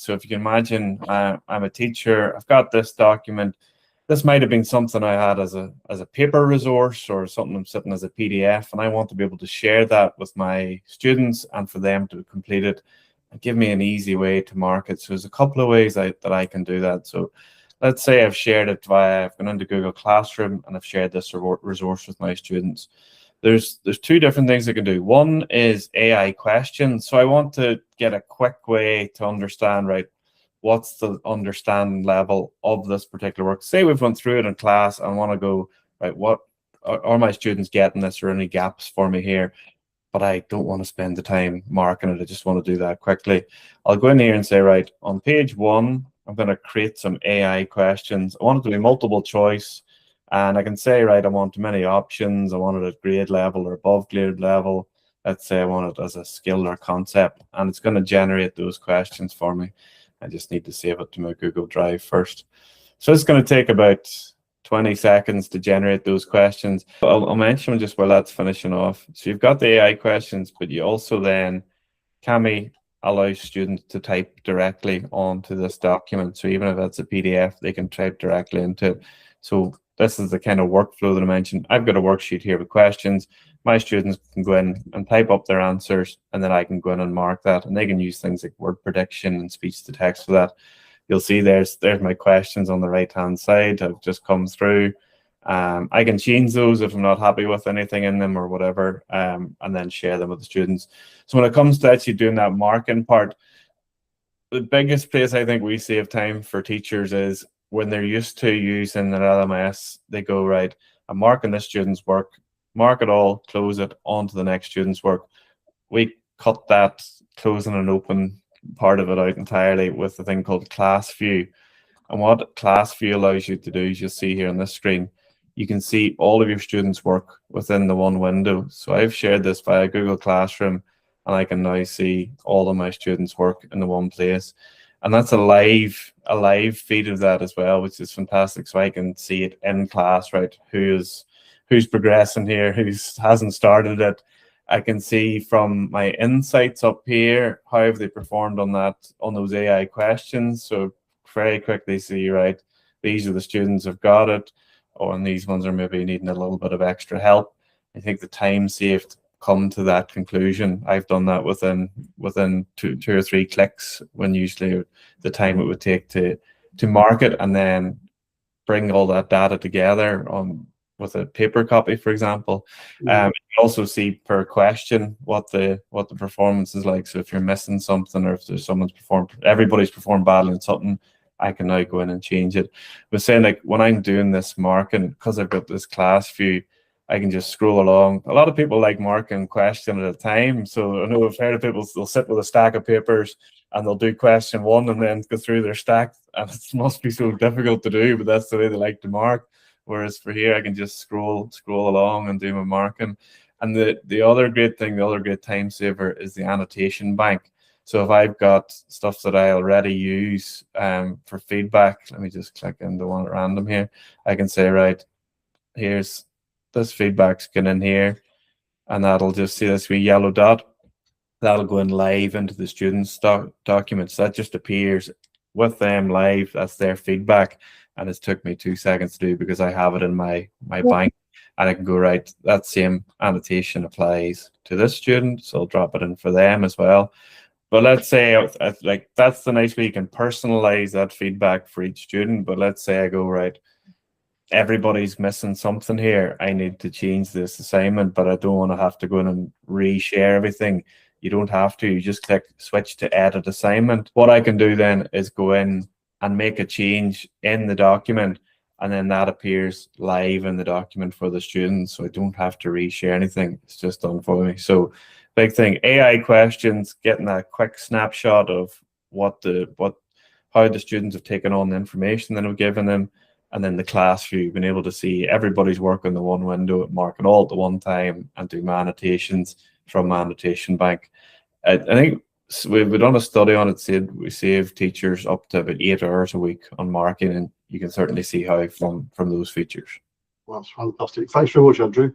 So if you can imagine, I'm a teacher, I've got this document. This might have been something I had as a paper resource or something I'm sitting as a PDF, and I want to be able to share that with my students and for them to complete it and give me an easy way to mark it. So there's a couple of ways that I can do that. So let's say I've shared it I've gone into Google Classroom and I've shared this resource with my students. There's two different things I can do. One is AI questions. So I want to get a quick way to understand, right, what's the understanding level of this particular work. Say we've gone through it in class and want to go, right, what are my students getting this, or any gaps for me here? But I don't want to spend the time marking it. I just want to do that quickly. I'll go in here and say, right, on page 1, I'm going to create some AI questions. I want it to be multiple choice. And I can say, right, I want many options. I want it at grade level or above grade level. Let's say I want it as a skill or concept. And it's going to generate those questions for me. I just need to save it to my Google Drive first. So it's going to take about 20 seconds to generate those questions. I'll mention just while that's finishing off. So you've got the AI questions, but you also then, Kami allows students to type directly onto this document. So even if it's a PDF, they can type directly into it. So this is the kind of workflow that I mentioned. I've got a worksheet here with questions. My students can go in and type up their answers, and then I can go in and mark that, and they can use things like word prediction and speech to text for that. You'll see there's my questions on the right-hand side have just come through. I can change those if I'm not happy with anything in them or whatever, and then share them with the students. So when it comes to actually doing that marking part, the biggest place I think we save time for teachers is when they're used to using an LMS, they go, right, I'm marking this student's work, mark it all, close it, on to the next student's work. We cut that closing and open part of it out entirely with the thing called Class View. And what Class View allows you to do is, you'll see here on this screen, you can see all of your students' work within the one window. So I've shared this via Google Classroom, and I can now see all of my students' work in the one place. And that's a live feed of that as well, which is fantastic. So I can see it in class, right? Who's progressing here, who hasn't started it. I can see from my insights up here, how have they performed on those AI questions. So very quickly see, right, these are the students who've got it, and these ones are maybe needing a little bit of extra help. I think the time saved come to that conclusion. I've done that within two or three clicks, when usually the time it would take to mark it and then bring all that data together with a paper copy, for example. You can also see per question what the performance is like. So if you're missing something, or if there's everybody's performed badly in something, I can now go in and change it. But saying, like, when I'm doing this marking, because I've got this Class View, I can just scroll along. A lot of people like marking question at a time. So I know I've heard of people, they'll sit with a stack of papers and they'll do question 1 and then go through their stack. And it must be so difficult to do, but that's the way they like to mark. Whereas for here, I can just scroll along and do my marking. And the other great thing, the other great time saver, is the annotation bank. So if I've got stuff that I already use for feedback, let me just click into one at random here. I can say, right, here's this feedback's going in here, and that'll just see this wee yellow dot. That'll go in live into the students' documents. That just appears with them live. That's their feedback, and it's took me 2 seconds to do because I have it in my bank, and I can go, right, that same annotation applies to this student, so I'll drop it in for them as well. But let's say, like, that's the nice way you can personalize that feedback for each student. But let's say I go, right, everybody's missing something here. I need to change this assignment, but I don't want to have to go in and reshare everything. You don't have to. You just click switch to edit assignment. What I can do then is go in and make a change in the document, and then that appears live in the document for the students. So I don't have to reshare anything. It's just done for me. So big thing, AI questions, getting a quick snapshot of how the students have taken on the information that I've given them. And then the Class View, being able to see everybody's work in the one window, mark it all at the one time, and do my annotations from my annotation bank. I think we've done a study on it, said we save teachers up to about 8 hours a week on marking, and you can certainly see how from those features. Well, that's fantastic. Thanks very much, Andrew.